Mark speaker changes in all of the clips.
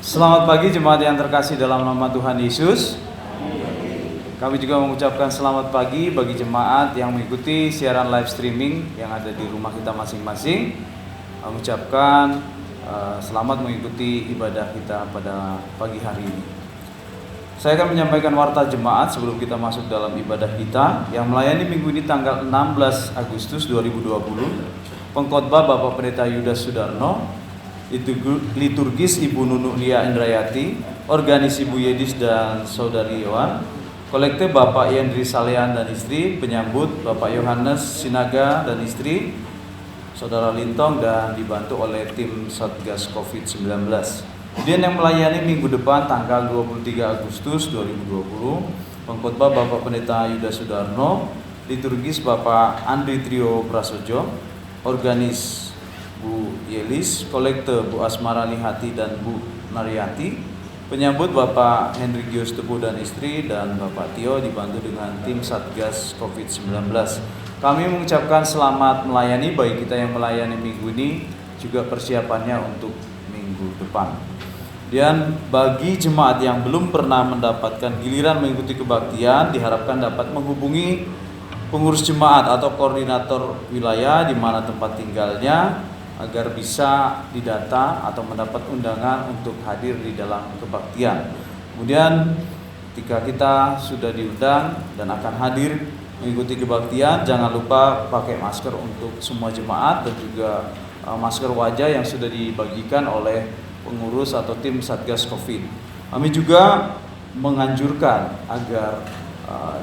Speaker 1: Selamat pagi jemaat yang terkasih dalam nama Tuhan Yesus. Kami juga mengucapkan selamat pagi bagi jemaat yang mengikuti siaran live streaming yang ada di rumah kita masing-masing. Kami ucapkan selamat mengikuti ibadah kita pada pagi hari ini. Saya akan menyampaikan warta jemaat sebelum kita masuk dalam ibadah kita yang melayani minggu ini tanggal 16 Agustus 2020. Pengkhotbah Bapak Pendeta Yudas Sudarno, liturgis Ibu Nunu Lia Indrayati, organis Ibu Yedis dan Saudari Yohan, kolektif Bapak Yendri Salean dan istri, penyambut Bapak Yohanes Sinaga dan istri, Saudara Lintong, dan dibantu oleh tim Satgas COVID-19. Kemudian yang melayani minggu depan tanggal 23 Agustus 2020, pengkhotbah Bapak Pendeta Yudas Sudarno, liturgis Bapak Andri Trio Prasojo, organis Bu Yelis, kolektor Bu Asmara Lihati dan Bu Naryati, penyambut Bapak Hendrikius Tepu dan istri, dan Bapak Tio dibantu dengan tim Satgas COVID-19. Kami mengucapkan selamat melayani bagi kita yang melayani minggu ini, juga persiapannya untuk minggu depan. Dan bagi jemaat yang belum pernah mendapatkan giliran mengikuti kebaktian, diharapkan dapat menghubungi pengurus jemaat atau koordinator wilayah di mana tempat tinggalnya, agar bisa didata atau mendapat undangan untuk hadir di dalam kebaktian. Kemudian ketika kita sudah diundang dan akan hadir mengikuti kebaktian, jangan lupa pakai masker untuk semua jemaat dan juga masker wajah yang sudah dibagikan oleh pengurus atau tim Satgas Covid. Kami juga menganjurkan agar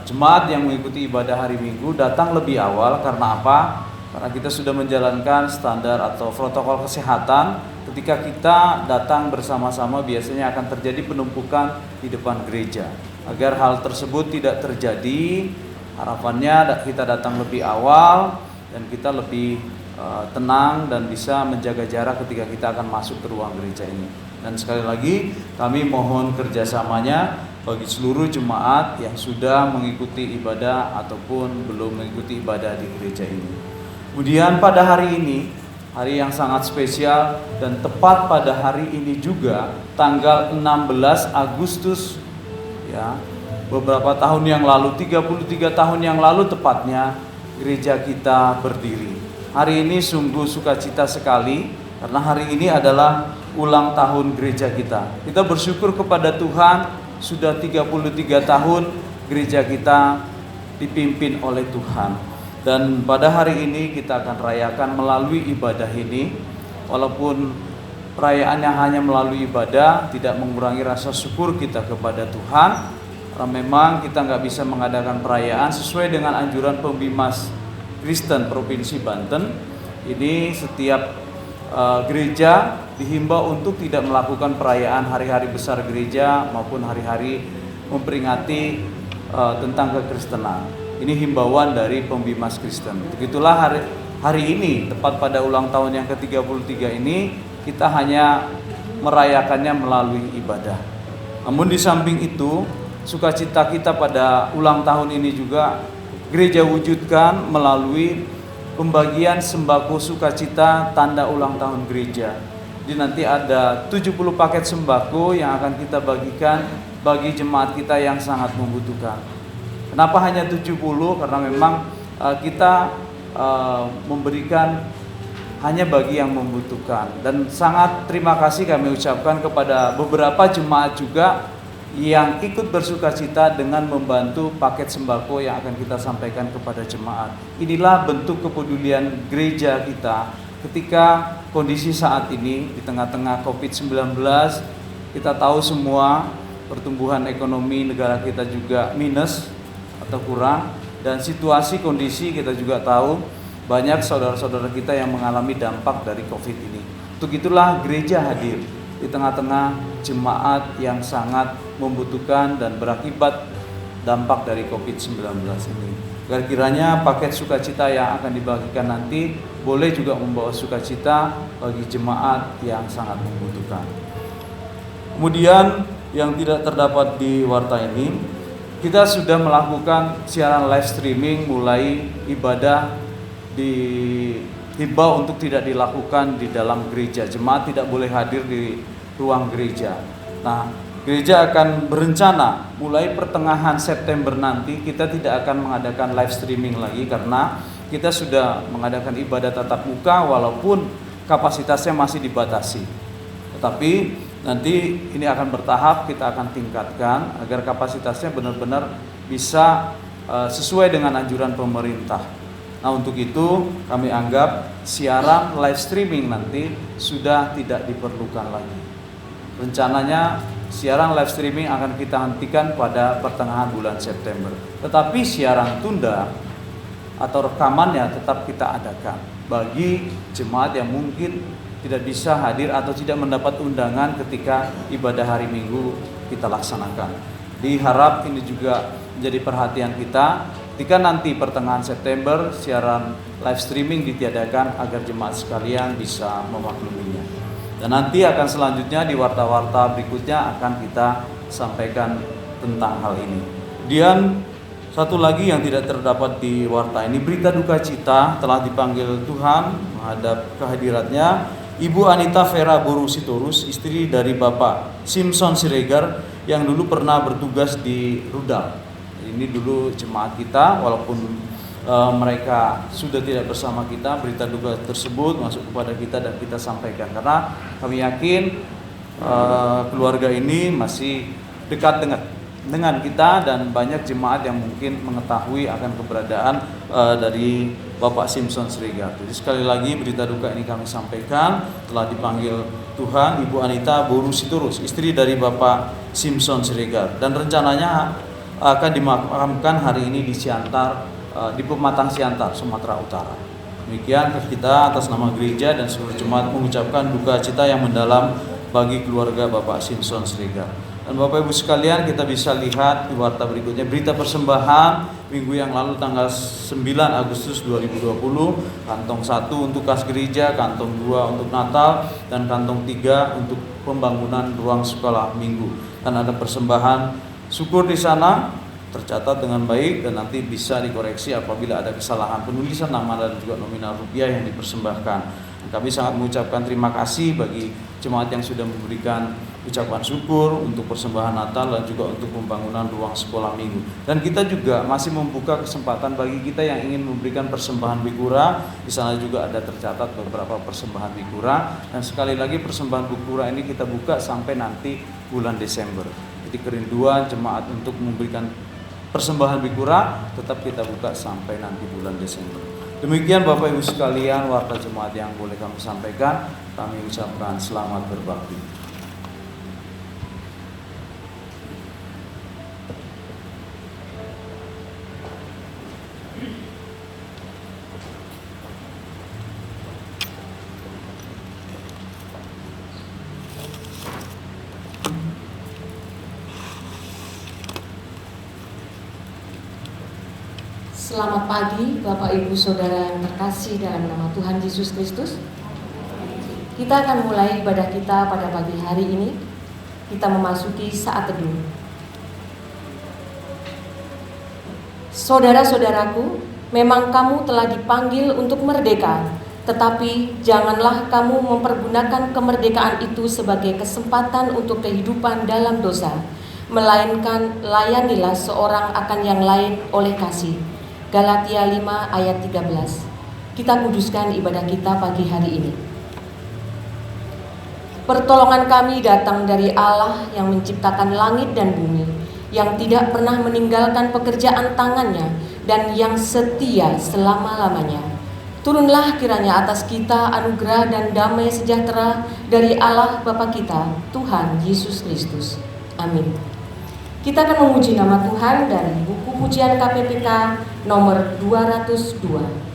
Speaker 1: jemaat yang mengikuti ibadah hari Minggu datang lebih awal. Karena apa? Karena kita sudah menjalankan standar atau protokol kesehatan. Ketika kita datang bersama-sama, biasanya akan terjadi penumpukan di depan gereja. Agar hal tersebut tidak terjadi, harapannya kita datang lebih awal dan kita lebih tenang dan bisa menjaga jarak ketika kita akan masuk ke ruang gereja ini. Dan sekali lagi kami mohon kerjasamanya bagi seluruh jemaat yang sudah mengikuti ibadah ataupun belum mengikuti ibadah di gereja ini. Kemudian pada hari ini, hari yang sangat spesial dan tepat pada hari ini juga, tanggal 16 Agustus ya, beberapa tahun yang lalu, 33 tahun yang lalu tepatnya, gereja kita berdiri. Hari ini sungguh sukacita sekali karena hari ini adalah ulang tahun gereja kita. Kita bersyukur kepada Tuhan, sudah 33 tahun gereja kita dipimpin oleh Tuhan. Dan pada hari ini kita akan rayakan melalui ibadah ini. Walaupun perayaannya hanya melalui ibadah, tidak mengurangi rasa syukur kita kepada Tuhan. Karena memang kita nggak bisa mengadakan perayaan sesuai dengan anjuran Pembimas Kristen Provinsi Banten. Ini setiap gereja dihimbau untuk tidak melakukan perayaan hari-hari besar gereja maupun hari-hari memperingati tentang kekristenan. Ini himbauan dari Pembimas Kristen. Begitulah hari ini, tepat pada ulang tahun yang ke-33 ini, kita hanya merayakannya melalui ibadah. Namun di samping itu, sukacita kita pada ulang tahun ini juga gereja wujudkan melalui pembagian sembako sukacita tanda ulang tahun gereja. Jadi nanti ada 70 paket sembako yang akan kita bagikan bagi jemaat kita yang sangat membutuhkan. Kenapa hanya 70? Karena memang kita memberikan hanya bagi yang membutuhkan. Dan sangat terima kasih kami ucapkan kepada beberapa jemaat juga yang ikut bersukacita dengan membantu paket sembako yang akan kita sampaikan kepada jemaat. Inilah bentuk kepedulian gereja kita ketika kondisi saat ini di tengah-tengah COVID-19. Kita tahu semua pertumbuhan ekonomi negara kita juga minus atau kurang, dan situasi kondisi kita juga tahu banyak saudara-saudara kita yang mengalami dampak dari COVID ini. Untuk itulah gereja hadir di tengah-tengah jemaat yang sangat membutuhkan dan berakibat dampak dari COVID-19 ini. Agar kiranya paket sukacita yang akan dibagikan nanti boleh juga membawa sukacita bagi jemaat yang sangat membutuhkan. Kemudian yang tidak terdapat di warta ini, kita sudah melakukan siaran live streaming mulai ibadah dihimbau untuk tidak dilakukan di dalam gereja. Jemaat tidak boleh hadir di ruang gereja. Nah, gereja akan berencana mulai pertengahan September nanti kita tidak akan mengadakan live streaming lagi karena kita sudah mengadakan ibadah tatap muka walaupun kapasitasnya masih dibatasi. Tetapi nanti ini akan bertahap, kita akan tingkatkan agar kapasitasnya benar-benar bisa sesuai dengan anjuran pemerintah. Nah, untuk itu kami anggap siaran live streaming nanti sudah tidak diperlukan lagi. Rencananya siaran live streaming akan kita hentikan pada pertengahan bulan September. Tetapi siaran tunda atau rekamannya tetap kita adakan bagi jemaat yang mungkin tidak bisa hadir atau tidak mendapat undangan ketika ibadah hari Minggu kita laksanakan. Diharap ini juga menjadi perhatian kita ketika nanti pertengahan September siaran live streaming ditiadakan agar jemaat sekalian bisa memakluminya. Dan nanti akan selanjutnya di warta-warta berikutnya akan kita sampaikan tentang hal ini. Kemudian satu lagi yang tidak terdapat di warta ini, berita duka cita telah dipanggil Tuhan menghadap kehadiratnya Ibu Anita Vera Boru Sitorus, istri dari Bapak Simpson Siregar yang dulu pernah bertugas di Rudal. Ini dulu jemaat kita, walaupun mereka sudah tidak bersama kita, berita duka tersebut masuk kepada kita dan kita sampaikan karena kami yakin keluarga ini masih dekat dengan kita dan banyak jemaat yang mungkin mengetahui akan keberadaan dari Bapak Simpson Siregar. Jadi sekali lagi berita duka ini kami sampaikan, telah dipanggil Tuhan Ibu Anita Boru Sitorus, istri dari Bapak Simpson Siregar, dan rencananya akan dimakamkan hari ini di Siantar, di Pematang Siantar, Sumatera Utara. Demikian kita atas nama gereja dan seluruh jemaat mengucapkan duka cita yang mendalam bagi keluarga Bapak Simpson Siregar. Dan Bapak Ibu sekalian, kita bisa lihat di warta berikutnya berita persembahan minggu yang lalu tanggal 9 Agustus 2020, kantong 1 untuk kas gereja, kantong 2 untuk Natal, dan kantong 3 untuk pembangunan ruang sekolah minggu. Dan ada persembahan syukur di sana tercatat dengan baik dan nanti bisa dikoreksi apabila ada kesalahan penulisan nama dan juga nominal rupiah yang dipersembahkan. Kami sangat mengucapkan terima kasih bagi jemaat yang sudah memberikan ucapan syukur untuk persembahan Natal dan juga untuk pembangunan ruang sekolah minggu. Dan kita juga masih membuka kesempatan bagi kita yang ingin memberikan persembahan Bikura. Di sana juga ada tercatat beberapa persembahan Bikura. Dan sekali lagi persembahan Bikura ini kita buka sampai nanti bulan Desember. Jadi kerinduan jemaat untuk memberikan persembahan Bikura tetap kita buka sampai nanti bulan Desember. Demikian Bapak Ibu sekalian warta jemaat yang boleh kami sampaikan. Kami ucapkan selamat berbakti.
Speaker 2: Selamat pagi Bapak Ibu Saudara yang terkasih dalam nama Tuhan Yesus Kristus. Kita akan mulai ibadah kita pada pagi hari ini. Kita memasuki saat teduh. Saudara-saudaraku, memang kamu telah dipanggil untuk merdeka, tetapi janganlah kamu mempergunakan kemerdekaan itu sebagai kesempatan untuk kehidupan dalam dosa, melainkan layanilah seorang akan yang lain oleh kasih. Galatia 5 ayat 13. Kita kuduskan ibadah kita pagi hari ini. Pertolongan kami datang dari Allah yang menciptakan langit dan bumi, yang tidak pernah meninggalkan pekerjaan tangannya dan yang setia selama-lamanya. Turunlah kiranya atas kita anugerah dan damai sejahtera dari Allah Bapa kita, Tuhan Yesus Kristus. Amin. Kita akan memuji nama Tuhan dari buku pujian KPPK nomor 202.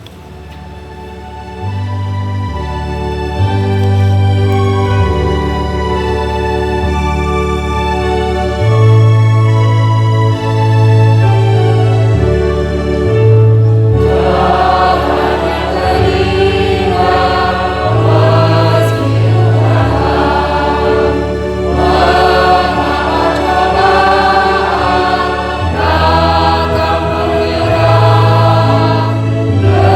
Speaker 3: Yeah.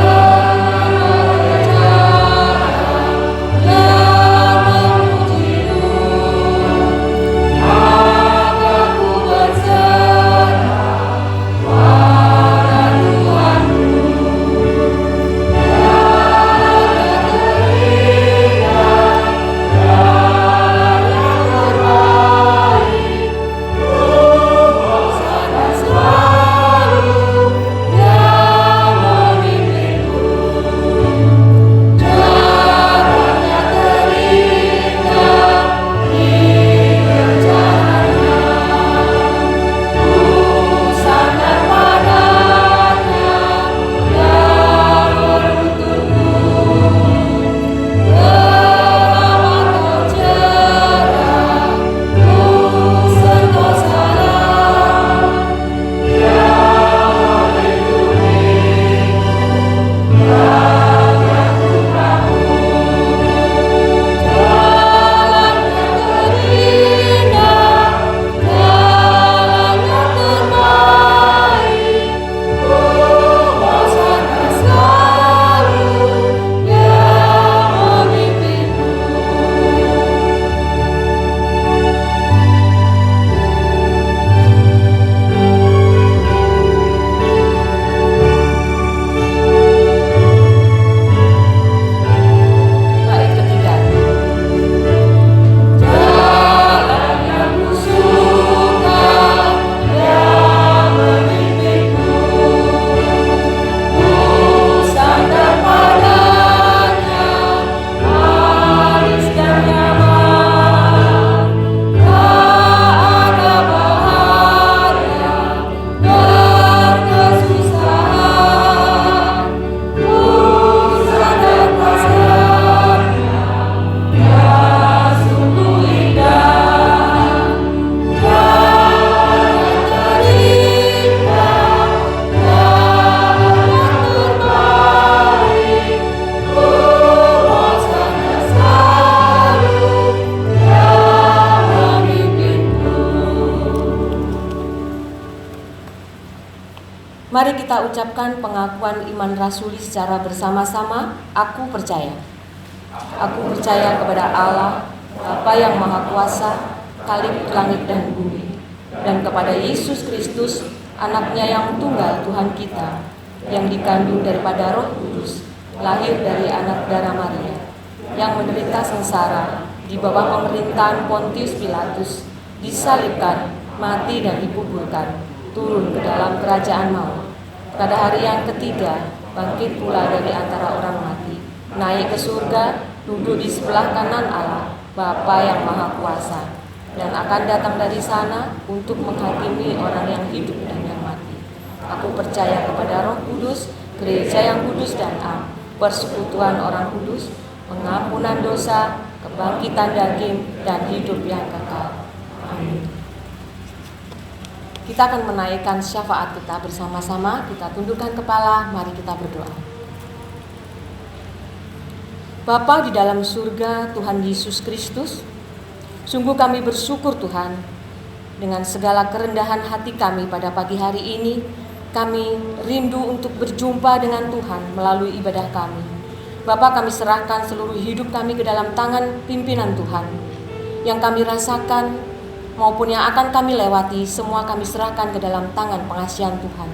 Speaker 2: Mari kita ucapkan pengakuan iman rasuli secara bersama-sama. Aku percaya. Aku percaya kepada Allah, Bapa yang Maha Kuasa, Khalik langit dan bumi, dan kepada Yesus Kristus, Anaknya yang tunggal Tuhan kita, yang dikandung daripada Roh Kudus, lahir dari anak darah Maria, yang menderita sengsara di bawah pemerintahan Pontius Pilatus, disalibkan, mati dan dikuburkan, turun ke dalam kerajaan maut. Pada hari yang ketiga, bangkit pula dari antara orang mati, naik ke surga, duduk di sebelah kanan Allah, Bapa yang Maha Kuasa, dan akan datang dari sana untuk menghakimi orang yang hidup dan yang mati. Aku percaya kepada Roh Kudus, gereja yang kudus dan am, persekutuan orang kudus, pengampunan dosa, kebangkitan daging, dan hidup yang kekal. Amin. Kita akan menaikkan syafaat kita bersama-sama. Kita tundukkan kepala, mari kita berdoa. Bapa di dalam surga, Tuhan Yesus Kristus, sungguh kami bersyukur Tuhan, dengan segala kerendahan hati kami pada pagi hari ini, kami rindu untuk berjumpa dengan Tuhan melalui ibadah kami. Bapa, kami serahkan seluruh hidup kami ke dalam tangan pimpinan Tuhan. Yang kami rasakan maupun yang akan kami lewati, semua kami serahkan ke dalam tangan pengasihan Tuhan.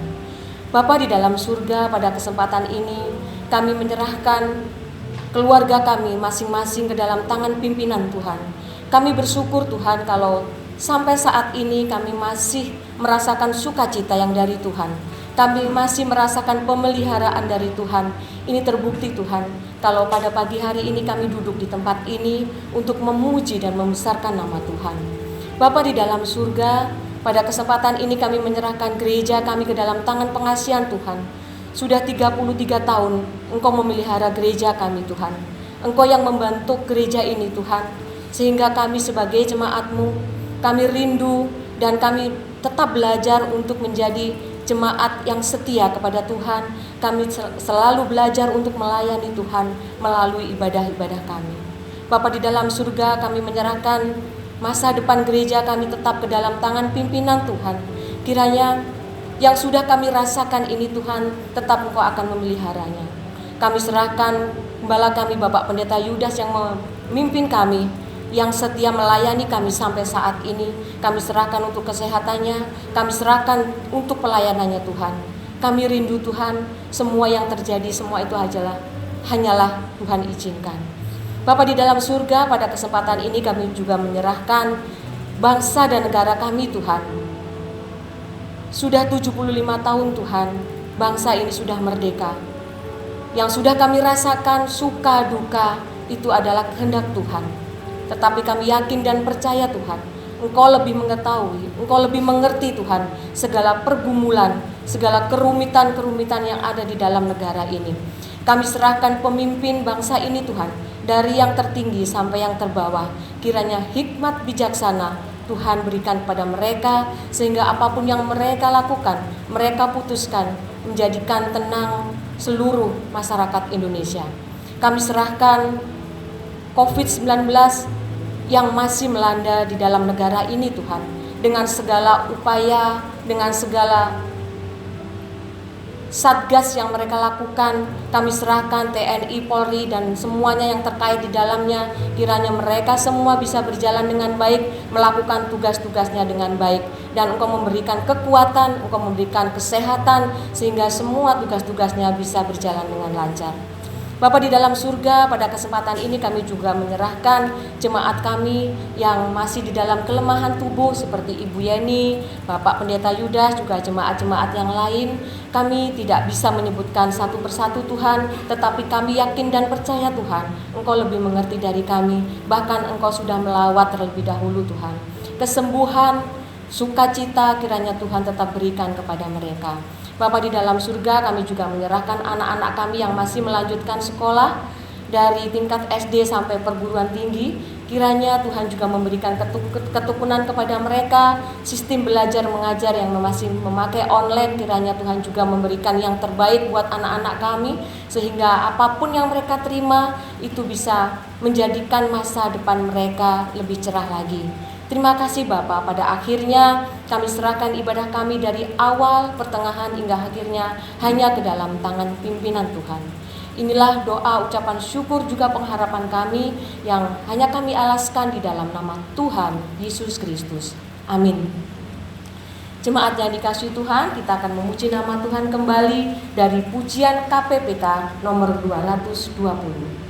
Speaker 2: Bapa di dalam surga, pada kesempatan ini kami menyerahkan keluarga kami masing-masing ke dalam tangan pimpinan Tuhan. Kami bersyukur Tuhan kalau sampai saat ini kami masih merasakan sukacita yang dari Tuhan. Kami masih merasakan pemeliharaan dari Tuhan. Ini terbukti Tuhan, kalau pada pagi hari ini kami duduk di tempat ini untuk memuji dan membesarkan nama Tuhan. Bapa di dalam surga, pada kesempatan ini kami menyerahkan gereja kami ke dalam tangan pengasihan Tuhan. Sudah 33 tahun Engkau memelihara gereja kami Tuhan. Engkau yang membentuk gereja ini Tuhan, sehingga kami sebagai jemaat-Mu, kami rindu dan kami tetap belajar untuk menjadi jemaat yang setia kepada Tuhan. Kami selalu belajar untuk melayani Tuhan melalui ibadah-ibadah kami. Bapa di dalam surga, kami menyerahkan masa depan gereja kami tetap ke dalam tangan pimpinan Tuhan. Kiranya yang sudah kami rasakan ini Tuhan, tetap Engkau akan memeliharanya. Kami serahkan gembala kami Bapak Pendeta Yudas yang memimpin kami, yang setia melayani kami sampai saat ini. Kami serahkan untuk kesehatannya, kami serahkan untuk pelayanannya Tuhan. Kami rindu Tuhan, semua yang terjadi semua itu hanyalah Tuhan izinkan. Bapa di dalam surga, pada kesempatan ini kami juga menyerahkan bangsa dan negara kami Tuhan. Sudah 75 tahun Tuhan, bangsa ini sudah merdeka. Yang sudah kami rasakan suka duka itu adalah kehendak Tuhan. Tetapi kami yakin dan percaya Tuhan, Engkau lebih mengetahui, Engkau lebih mengerti Tuhan segala pergumulan, segala kerumitan-kerumitan yang ada di dalam negara ini. Kami serahkan pemimpin bangsa ini Tuhan, dari yang tertinggi sampai yang terbawah. Kiranya hikmat bijaksana Tuhan berikan kepada mereka, sehingga apapun yang mereka lakukan, mereka putuskan menjadikan tenang seluruh masyarakat Indonesia. Kami serahkan COVID-19 yang masih melanda di dalam negara ini Tuhan, dengan segala upaya, dengan segala satgas yang mereka lakukan, kami serahkan TNI, Polri, dan semuanya yang terkait di dalamnya. Kiranya mereka semua bisa berjalan dengan baik, melakukan tugas-tugasnya dengan baik, dan Engkau memberikan kekuatan, Engkau memberikan kesehatan, sehingga semua tugas-tugasnya bisa berjalan dengan lancar. Bapa di dalam surga, pada kesempatan ini kami juga menyerahkan jemaat kami yang masih di dalam kelemahan tubuh seperti Ibu Yeni, Bapak Pendeta Yudas, juga jemaat-jemaat yang lain. Kami tidak bisa menyebutkan satu persatu Tuhan, tetapi kami yakin dan percaya Tuhan, Engkau lebih mengerti dari kami, bahkan Engkau sudah melawat terlebih dahulu Tuhan. Kesembuhan, sukacita kiranya Tuhan tetap berikan kepada mereka. Bapa di dalam surga, kami juga menyerahkan anak-anak kami yang masih melanjutkan sekolah dari tingkat SD sampai perguruan tinggi. Kiranya Tuhan juga memberikan ketekunan kepada mereka, sistem belajar mengajar yang masih memakai online. Kiranya Tuhan juga memberikan yang terbaik buat anak-anak kami, sehingga apapun yang mereka terima itu bisa menjadikan masa depan mereka lebih cerah lagi. Terima kasih Bapak, pada akhirnya kami serahkan ibadah kami dari awal, pertengahan hingga akhirnya hanya ke dalam tangan pimpinan Tuhan. Inilah doa, ucapan syukur juga pengharapan kami yang hanya kami alaskan di dalam nama Tuhan Yesus Kristus. Amin. Jemaat yang dikasihi Tuhan, kita akan memuji nama Tuhan kembali dari pujian KPPK nomor 220.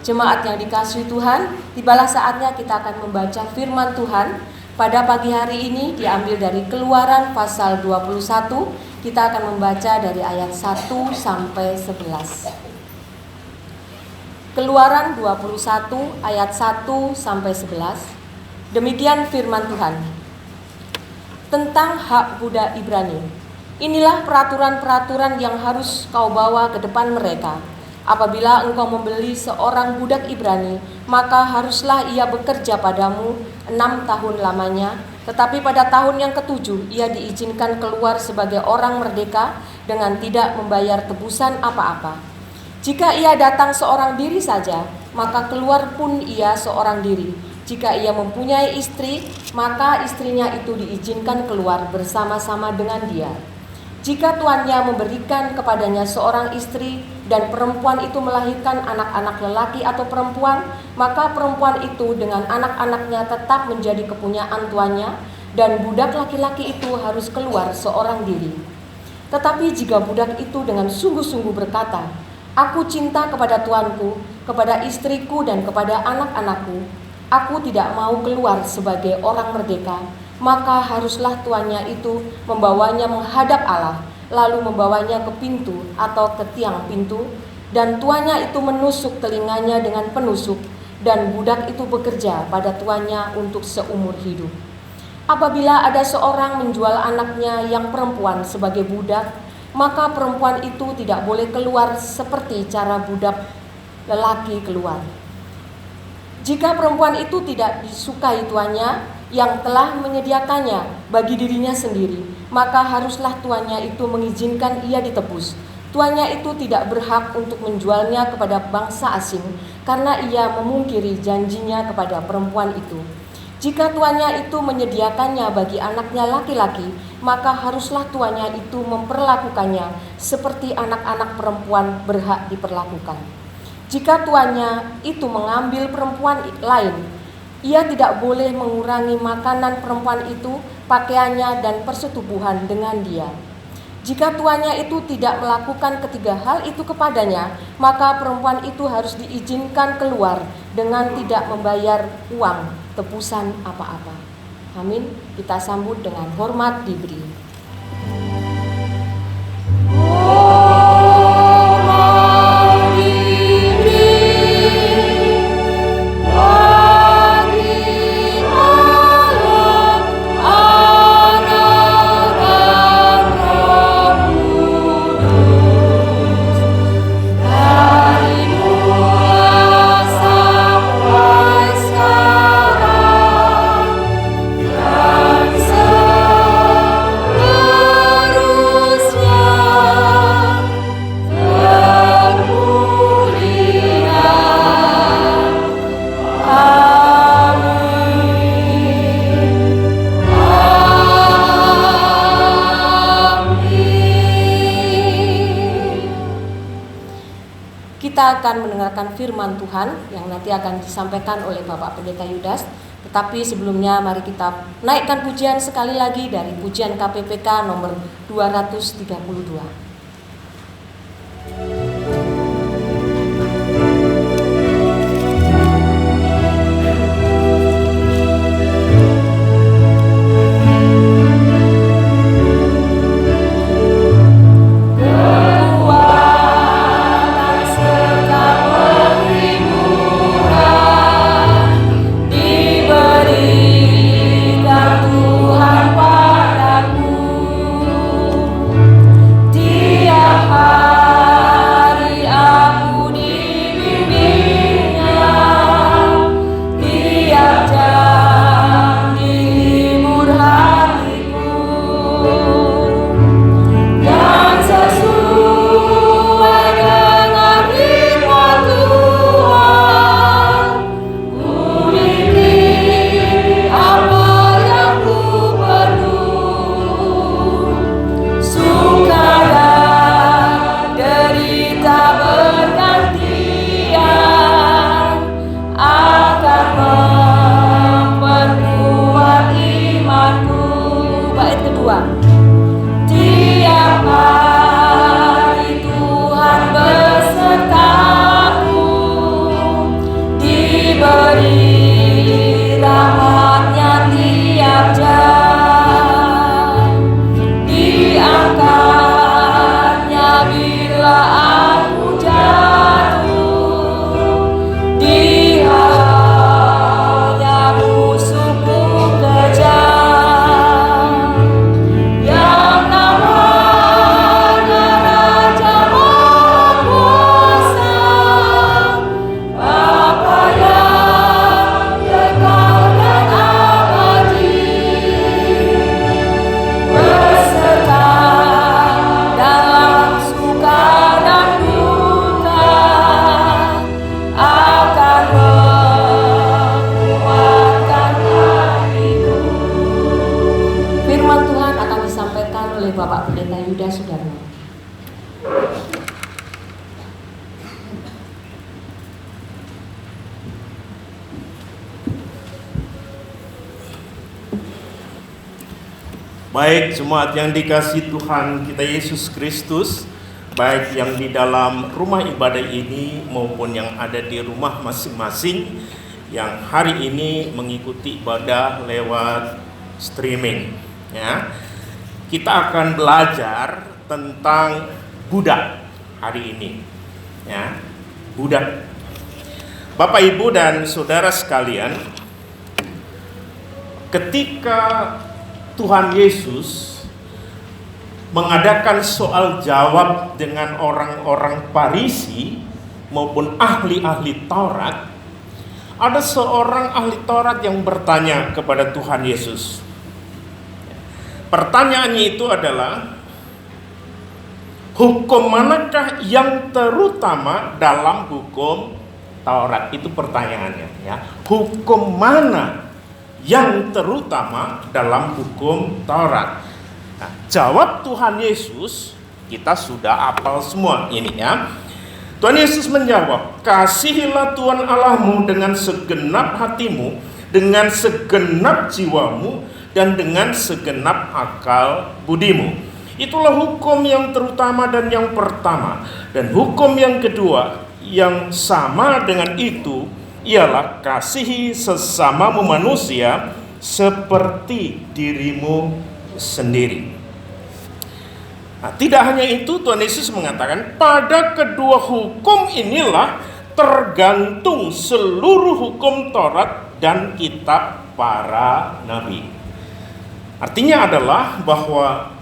Speaker 2: Jemaat yang dikasihi Tuhan, tibalah saatnya kita akan membaca firman Tuhan. Pada pagi hari ini diambil dari Keluaran pasal 21. Kita akan membaca dari ayat 1 sampai 11. Keluaran 21 ayat 1 sampai 11. Demikian firman Tuhan. Tentang hak budak Ibrani. Inilah peraturan-peraturan yang harus kau bawa ke depan mereka. Apabila engkau membeli seorang budak Ibrani, maka haruslah ia bekerja padamu 6 tahun lamanya. Tetapi pada tahun yang ke-7 ia diizinkan keluar sebagai orang merdeka dengan tidak membayar tebusan apa-apa. Jika ia datang seorang diri saja, maka keluar pun ia seorang diri. Jika ia mempunyai istri, maka istrinya itu diizinkan keluar bersama-sama dengan dia. Jika tuannya memberikan kepadanya seorang istri dan perempuan itu melahirkan anak-anak lelaki atau perempuan, maka perempuan itu dengan anak-anaknya tetap menjadi kepunyaan tuannya, dan budak laki-laki itu harus keluar seorang diri. Tetapi jika budak itu dengan sungguh-sungguh berkata, "Aku cinta kepada tuanku, kepada istriku dan kepada anak-anakku, aku tidak mau keluar sebagai orang merdeka," maka haruslah tuannya itu membawanya menghadap Allah, lalu membawanya ke pintu atau ke tiang pintu, dan tuannya itu menusuk telinganya dengan penusuk, dan budak itu bekerja pada tuannya untuk seumur hidup. Apabila ada seorang menjual anaknya yang perempuan sebagai budak, maka perempuan itu tidak boleh keluar seperti cara budak lelaki keluar. Jika perempuan itu tidak disukai tuannya yang telah menyediakannya bagi dirinya sendiri, maka haruslah tuannya itu mengizinkan ia ditebus. Tuannya itu tidak berhak untuk menjualnya kepada bangsa asing karena ia memungkiri janjinya kepada perempuan itu. Jika tuannya itu menyediakannya bagi anaknya laki-laki, maka haruslah tuannya itu memperlakukannya seperti anak-anak perempuan berhak diperlakukan. Jika tuannya itu mengambil perempuan lain, ia tidak boleh mengurangi makanan perempuan itu, pakaiannya, dan persetubuhan dengan dia. Jika tuannya itu tidak melakukan ketiga hal itu kepadanya, maka perempuan itu harus diizinkan keluar dengan tidak membayar uang tebusan apa-apa. Amin. Kita sambut dengan hormat diberi. Kita akan mendengarkan firman Tuhan yang nanti akan disampaikan oleh Bapak Pendeta Yudas. Tetapi sebelumnya mari kita naikkan pujian sekali lagi dari pujian KPPK nomor 232.
Speaker 3: Tuhan padaku. Baik jemaat yang dikasihi Tuhan kita Yesus Kristus, baik yang di dalam rumah ibadah ini maupun yang ada di rumah masing-masing yang hari ini mengikuti ibadah lewat streaming, ya. Kita akan belajar tentang budak hari ini, ya. Budak. Bapak, Ibu, dan saudara sekalian, ketika Tuhan Yesus mengadakan soal jawab dengan orang-orang Farisi maupun ahli-ahli Taurat, ada seorang ahli Taurat yang bertanya kepada Tuhan Yesus. Pertanyaannya itu adalah, hukum manakah yang terutama dalam hukum Taurat? Itu pertanyaannya, ya. Hukum mana yang terutama dalam hukum Taurat? Nah, jawab Tuhan Yesus kita sudah hafal semua ini, ya. Tuhan Yesus menjawab, kasihilah Tuhan Allahmu dengan segenap hatimu, dengan segenap jiwamu, dan dengan segenap akal budimu. Itulah hukum yang terutama dan yang pertama. Dan hukum yang kedua yang sama dengan itu ialah kasihi sesamamu manusia seperti dirimu sendiri. Nah, tidak hanya itu, Tuhan Yesus mengatakan pada kedua hukum inilah tergantung seluruh hukum Taurat dan kitab para nabi. Artinya adalah bahwa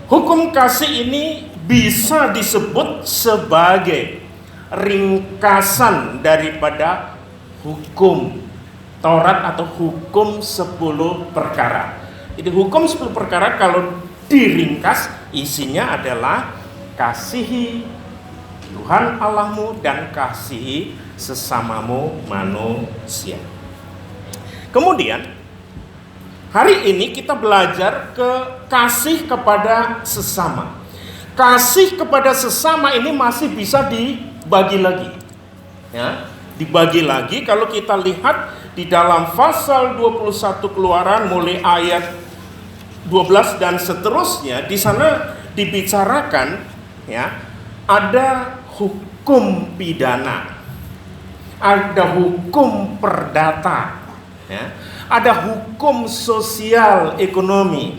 Speaker 3: hukum kasih ini bisa disebut sebagai ringkasan daripada hukum Taurat atau hukum 10 perkara. Jadi hukum 10 perkara kalau diringkas isinya adalah kasihi Tuhan Allahmu dan kasihi sesamamu manusia. Kemudian hari ini kita belajar ke kasih kepada sesama. Kasih kepada sesama ini masih bisa dibagi lagi, ya. Dibagi lagi kalau kita lihat di dalam pasal 21 Keluaran mulai ayat 12 dan seterusnya, di sana dibicarakan, ya, ada hukum pidana, ada hukum perdata, ya, ada hukum sosial ekonomi,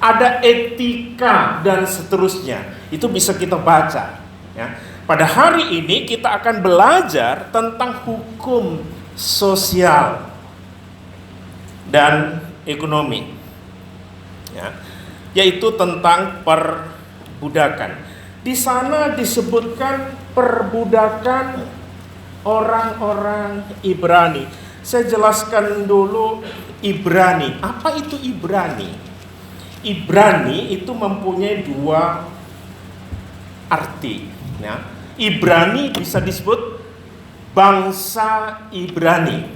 Speaker 3: ada etika dan seterusnya. Itu bisa kita baca, ya. Pada hari ini kita akan belajar tentang hukum sosial dan ekonomi, ya, yaitu tentang perbudakan. Di sana disebutkan perbudakan orang-orang Ibrani. Saya jelaskan dulu Ibrani. Apa itu Ibrani? Ibrani itu mempunyai dua arti, ya. Ibrani bisa disebut bangsa Ibrani,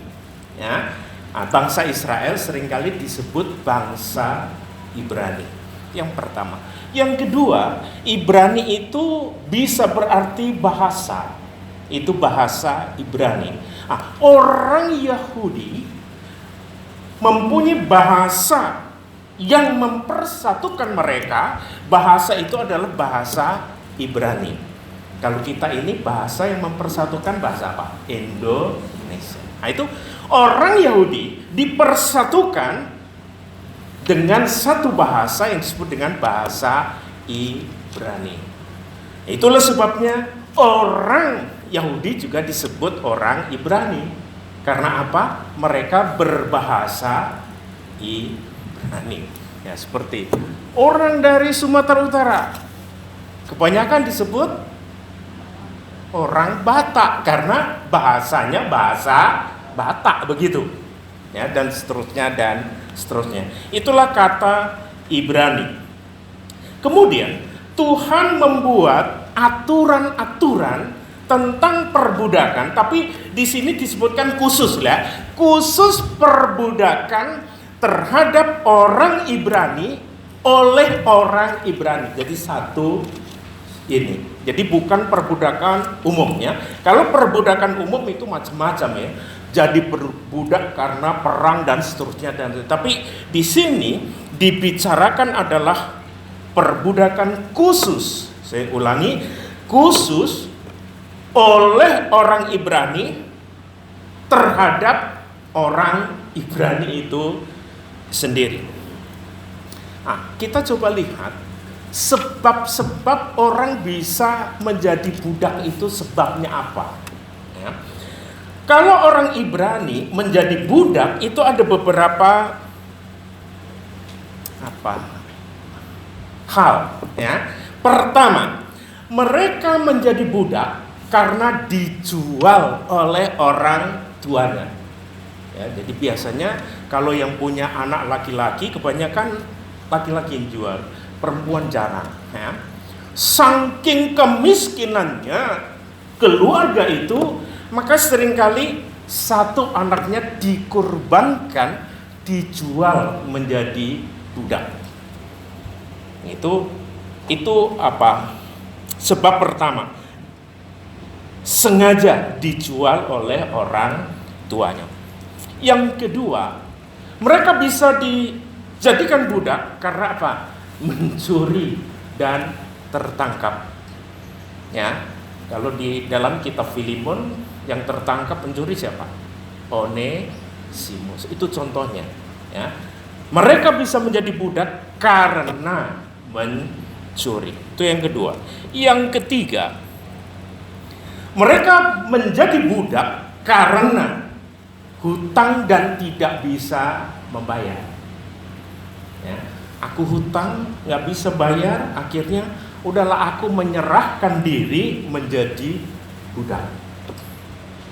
Speaker 3: ya. Nah, bangsa Israel seringkali disebut bangsa Ibrani. Yang pertama. Yang kedua, Ibrani itu bisa berarti bahasa. Itu bahasa Ibrani. Nah, orang Yahudi mempunyai bahasa yang mempersatukan mereka. Bahasa itu adalah bahasa Ibrani. Kalau kita ini bahasa yang mempersatukan bahasa apa? Indonesia. Nah, itu orang Yahudi dipersatukan dengan satu bahasa yang disebut dengan bahasa Ibrani. Itulah sebabnya orang Yahudi juga disebut orang Ibrani. Karena apa? Mereka berbahasa Ibrani. Ya, seperti orang dari Sumatera Utara kebanyakan disebut orang Batak karena bahasanya bahasa Batak, begitu, ya, dan seterusnya dan seterusnya. Itulah kata Ibrani. Kemudian Tuhan membuat aturan-aturan tentang perbudakan, tapi di sini disebutkan khusus, ya, khusus perbudakan terhadap orang Ibrani oleh orang Ibrani. Jadi satu ini. Jadi bukan perbudakan umumnya. Kalau perbudakan umum itu macam-macam, ya. jadi budak karena perang dan seterusnya. Tapi di sini dibicarakan adalah perbudakan khusus. Saya ulangi, khusus oleh orang Ibrani terhadap orang Ibrani itu sendiri. Nah, kita coba lihat sebab-sebab orang bisa menjadi budak itu sebabnya apa? Ya. Kalau orang Ibrani menjadi budak itu ada beberapa hal. Ya. Pertama, mereka menjadi budak karena dijual oleh orang tuanya. Ya, jadi biasanya kalau yang punya anak laki-laki kebanyakan laki-laki yang jual, perempuan jarang. Ya. Saking kemiskinannya keluarga itu, maka seringkali satu anaknya dikorbankan, dijual menjadi budak. Itu apa? Sebab pertama, sengaja dijual oleh orang tuanya. Yang kedua, mereka bisa dijadikan budak karena apa? Mencuri dan tertangkap. Ya, kalau di dalam kitab Filemon yang tertangkap pencuri siapa? Onesimus. Itu contohnya. Ya, mereka bisa menjadi budak karena mencuri. Itu yang kedua. Yang ketiga, mereka menjadi budak karena hutang dan tidak bisa membayar. Ya, aku hutang nggak bisa bayar, akhirnya udahlah aku menyerahkan diri menjadi budak.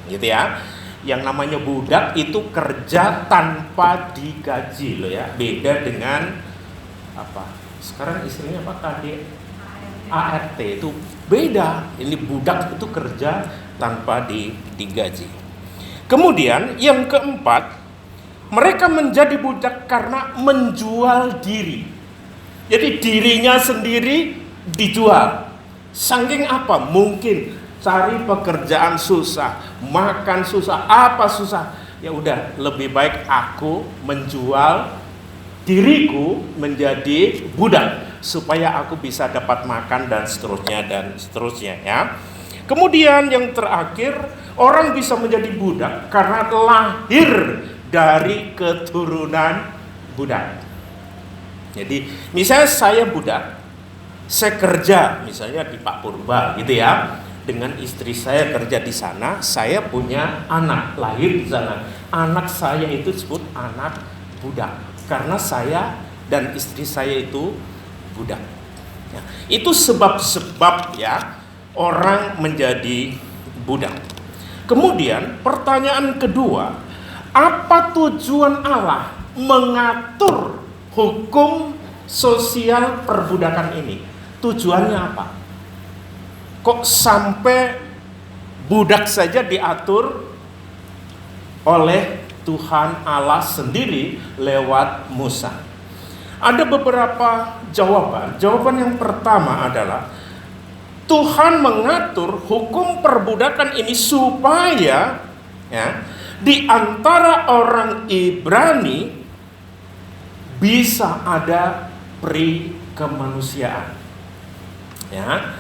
Speaker 3: Gitu ya. Yang namanya budak itu kerja tanpa digaji loh ya. Beda dengan apa? Sekarang istilahnya apa? ART itu beda. Ini budak itu kerja tanpa digaji. Kemudian yang keempat, mereka menjadi budak karena menjual diri. Jadi dirinya sendiri dijual. Saking apa? Mungkin cari pekerjaan susah, makan susah, apa susah. Ya udah, lebih baik aku menjual diriku menjadi budak supaya aku bisa dapat makan dan seterusnya ya. Kemudian yang terakhir, orang bisa menjadi budak karena lahir dari keturunan budak. Jadi misalnya saya budak, saya kerja misalnya di Pak Purba gitu ya, dengan istri saya kerja di sana, saya punya anak lahir di sana. Anak saya itu disebut anak budak karena saya dan istri saya itu budak. Ya, itu sebab-sebab ya orang menjadi budak. Kemudian pertanyaan kedua, apa tujuan Allah mengatur hukum sosial perbudakan ini? Tujuannya apa? Kok sampai budak saja diatur oleh Tuhan Allah sendiri lewat Musa? Ada beberapa jawaban. Jawaban yang pertama adalah Tuhan mengatur hukum perbudakan ini supaya ya, di antara orang Ibrani bisa ada peri kemanusiaan. Ya.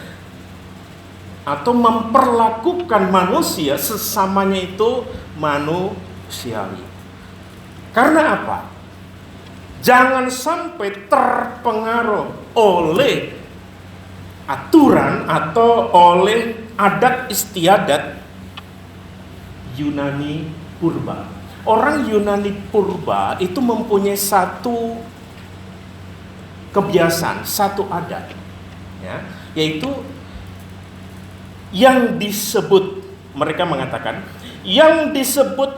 Speaker 3: Atau memperlakukan manusia sesamanya itu manusiawi. Karena apa? Jangan sampai terpengaruh oleh aturan atau oleh adat istiadat Yunani purba. Orang Yunani purba itu mempunyai satu kebiasaan, satu adat, ya, yaitu yang disebut, mereka mengatakan, yang disebut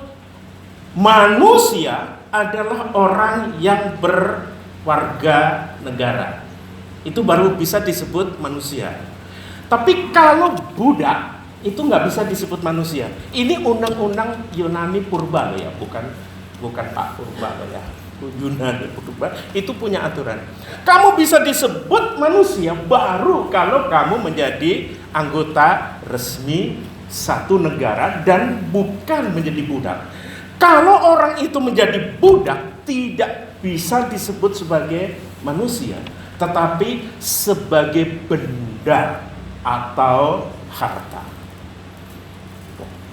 Speaker 3: manusia adalah orang yang berwarga negara. Itu baru bisa disebut manusia. Tapi kalau budak itu nggak bisa disebut manusia. Ini undang-undang Yunani purba loh ya, bukan Pak Purba loh ya. Yunani purba itu punya aturan. Kamu bisa disebut manusia baru kalau kamu menjadi anggota resmi satu negara dan bukan menjadi budak. Kalau orang itu menjadi budak, tidak bisa disebut sebagai manusia, tetapi sebagai benda atau harta.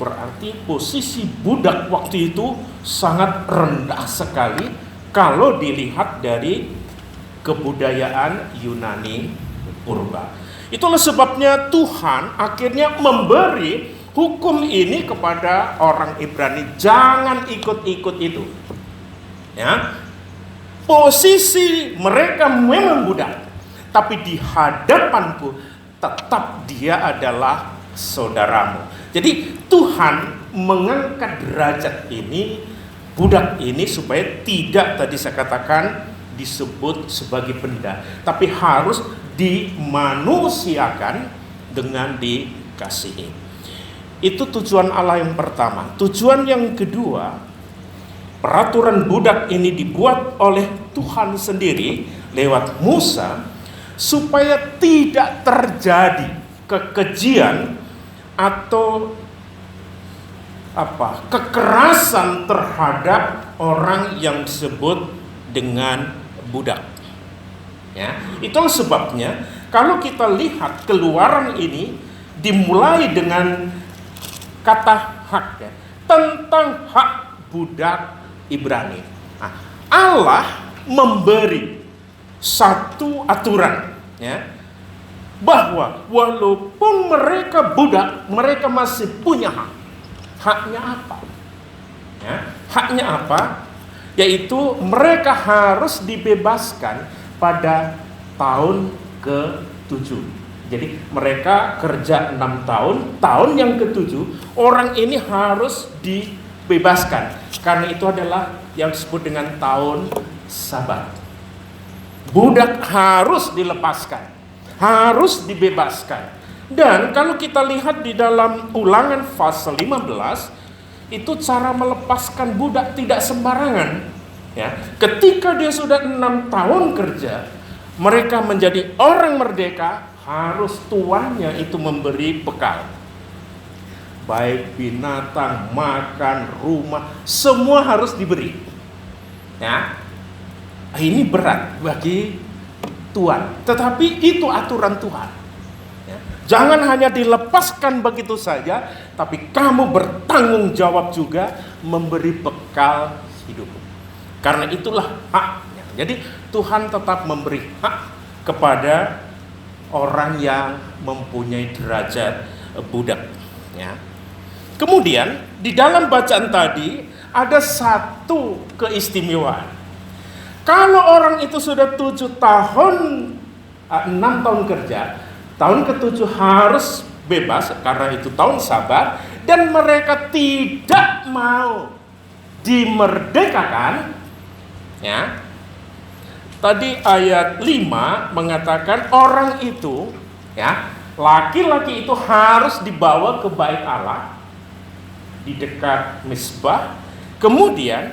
Speaker 3: Berarti posisi budak waktu itu sangat rendah sekali kalau dilihat dari kebudayaan Yunani purba. Itulah sebabnya Tuhan akhirnya memberi hukum ini kepada orang Ibrani, jangan ikut-ikut itu. Ya. Posisi mereka memang budak, tapi di hadapanku tetap dia adalah saudaramu. Jadi Tuhan mengangkat derajat ini, budak ini, supaya tidak tadi saya katakan disebut sebagai benda, tapi harus dimanusiakan dengan dikasihi. Itu tujuan Allah yang pertama. Tujuan yang kedua, peraturan budak ini dibuat oleh Tuhan sendiri lewat Musa supaya tidak terjadi kekejian atau kekerasan terhadap orang yang disebut dengan budak. Ya, itulah sebabnya kalau kita lihat Keluaran ini dimulai dengan kata hak, ya, tentang hak budak Ibrani. Nah, Allah memberi satu aturan, ya, bahwa walaupun mereka budak, mereka masih punya hak. Haknya apa? Ya, haknya apa? Yaitu mereka harus dibebaskan pada tahun ke-7. Jadi mereka kerja 6 tahun, tahun yang ke-7 orang ini harus dibebaskan. Karena itu adalah yang disebut dengan tahun Sabat. Budak harus dilepaskan, harus dibebaskan. Dan kalau kita lihat di dalam Ulangan pasal 15, itu cara melepaskan budak tidak sembarangan. Ya, ketika dia sudah 6 tahun kerja, mereka menjadi orang merdeka, harus tuannya itu memberi bekal. Baik binatang, makan, rumah, semua harus diberi. Ya, ini berat bagi tuan, tetapi itu aturan Tuhan. Ya, jangan hanya dilepaskan begitu saja, tapi kamu bertanggung jawab juga memberi bekal hidup. Karena itulah haknya. Jadi Tuhan tetap memberi hak kepada orang yang mempunyai derajat budak. Ya. Kemudian di dalam bacaan tadi ada satu keistimewaan. Kalau orang itu sudah 7 tahun, 6 tahun kerja, tahun ke-7 harus bebas karena itu tahun Sabat, dan mereka tidak mau dimerdekakan. Ya. Tadi ayat 5 mengatakan orang itu, ya, laki-laki itu harus dibawa ke bait Allah di dekat Mezbah. Kemudian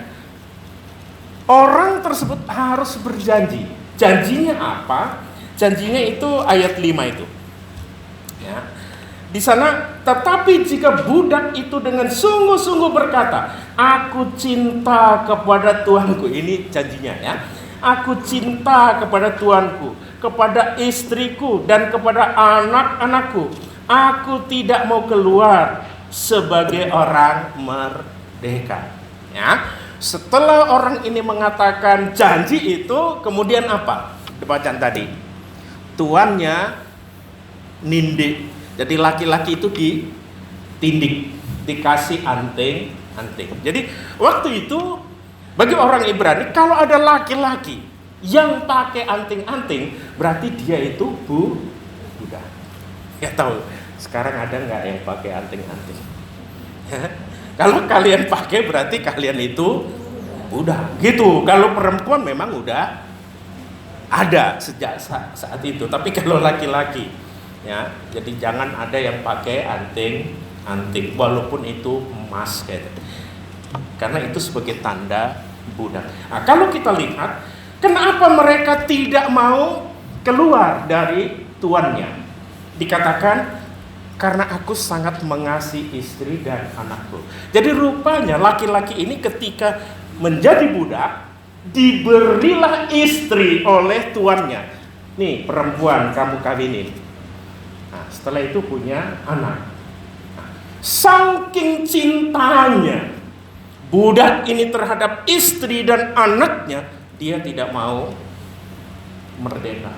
Speaker 3: orang tersebut harus berjanji. Janjinya apa? Janjinya itu ayat 5 itu. Ya. Di sana, tetapi jika budak itu dengan sungguh-sungguh berkata, aku cinta kepada Tuanku. Ini janjinya, ya. Aku cinta kepada Tuanku, kepada istriku, dan kepada anak-anakku. Aku tidak mau keluar sebagai orang merdeka. Ya. Setelah orang ini mengatakan janji itu, kemudian apa? Bacaan tadi, tuannya nindik. Jadi laki-laki itu ditindik, dikasih anting. Jadi waktu itu bagi orang Ibrani, kalau ada laki-laki yang pakai anting-anting, berarti dia itu budak. Ya tahu, sekarang ada nggak yang pakai anting-anting? Kalau kalian pakai, berarti kalian itu budak. Gitu. Kalau perempuan memang udah ada sejak saat itu. Tapi kalau laki-laki, ya, jadi jangan ada yang pakai anting, walaupun itu emas kayak gitu. Karena itu sebagai tanda budak. Nah, kalau kita lihat, kenapa mereka tidak mau keluar dari tuannya? Dikatakan karena aku sangat mengasihi istri dan anakku. Jadi rupanya laki-laki ini ketika menjadi budak, diberilah istri oleh tuannya. Nih perempuan, kamu kawinin. Nah, setelah itu punya anak. Nah, saking cintanya budak ini terhadap istri dan anaknya, dia tidak mau merdeka.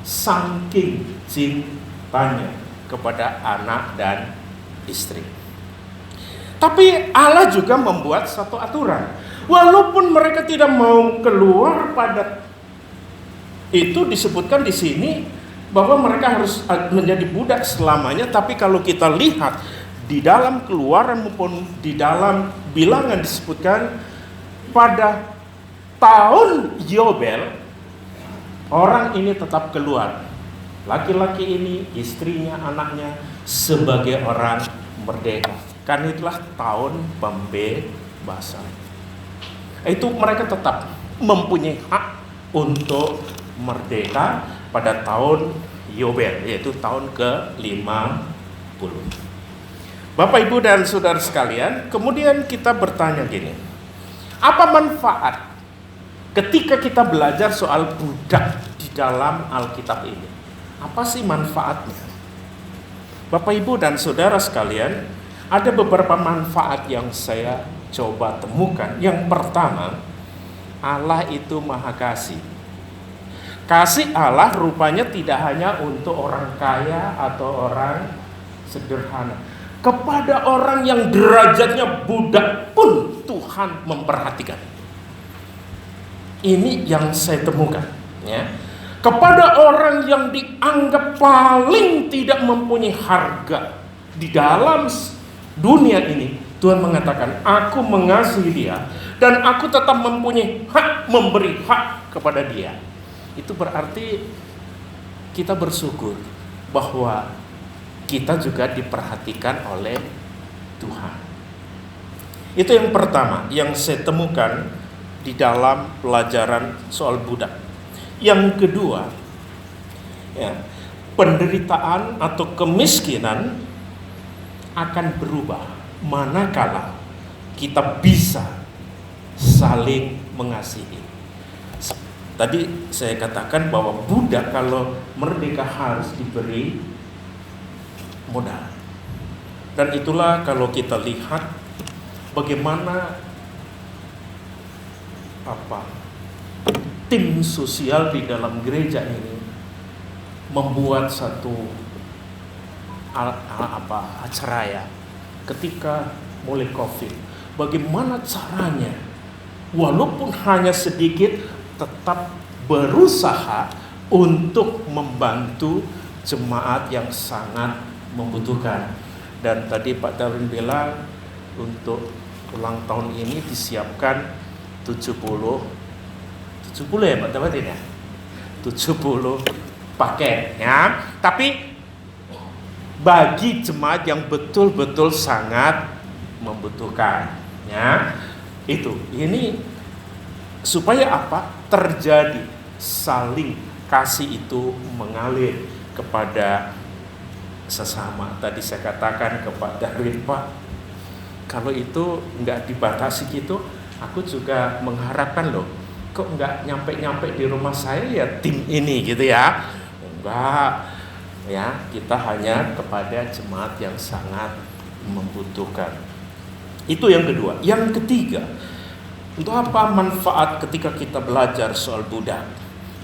Speaker 3: Saking cintanya kepada anak dan istri. Tapi Allah juga membuat satu aturan. Walaupun mereka tidak mau keluar pada itu, disebutkan di sini bahwa mereka harus menjadi budak selamanya. Tapi kalau kita lihat di dalam Keluaran maupun di dalam Bilangan disebutkan pada tahun Yobel orang ini tetap keluar. Laki-laki ini, istrinya, anaknya sebagai orang merdeka. Karena itulah tahun pembebasan. Itu mereka tetap mempunyai hak untuk merdeka pada tahun Yobel, yaitu tahun ke-50. Bapak, Ibu, dan saudara sekalian, kemudian kita bertanya gini, apa manfaat ketika kita belajar soal budak di dalam Alkitab ini? Apa sih manfaatnya? Bapak, Ibu, dan saudara sekalian, ada beberapa manfaat yang saya coba temukan. Yang pertama, Allah itu Maha Kasih. Kasih Allah rupanya tidak hanya untuk orang kaya atau orang sederhana. Kepada orang yang derajatnya budak pun Tuhan memperhatikan. Ini yang saya temukan, ya. Kepada orang yang dianggap paling tidak mempunyai harga di dalam dunia ini, Tuhan mengatakan, aku mengasihi dia dan aku tetap mempunyai hak memberi hak kepada dia. Itu berarti kita bersyukur bahwa kita juga diperhatikan oleh Tuhan. Itu yang pertama yang saya temukan di dalam pelajaran soal budak. Yang kedua, ya, penderitaan atau kemiskinan akan berubah manakala kita bisa saling mengasihi. Tadi saya katakan bahwa budak kalau merdeka harus diberi modal. Dan itulah kalau kita lihat bagaimana tim sosial di dalam gereja ini membuat satu acara, ya, ketika mulai COVID. Bagaimana caranya walaupun hanya sedikit tetap berusaha untuk membantu jemaat yang sangat membutuhkan. Dan tadi Pak Darwin bilang untuk ulang tahun ini disiapkan 70 ya Pak Darwin ya, 70 paket, ya. Tapi bagi jemaat yang betul-betul sangat membutuhkan, ya, ini supaya apa? Terjadi saling kasih itu mengalir kepada sesama. Tadi saya katakan ke Pak Darwin, Pak, kalau itu nggak dibatasi gitu, aku juga mengharapkan loh, kok nggak nyampe-nyampe di rumah saya ya tim ini gitu ya. Enggak, ya, kita hanya kepada jemaat yang sangat membutuhkan. Itu yang kedua. Yang ketiga, untuk apa manfaat ketika kita belajar soal budak?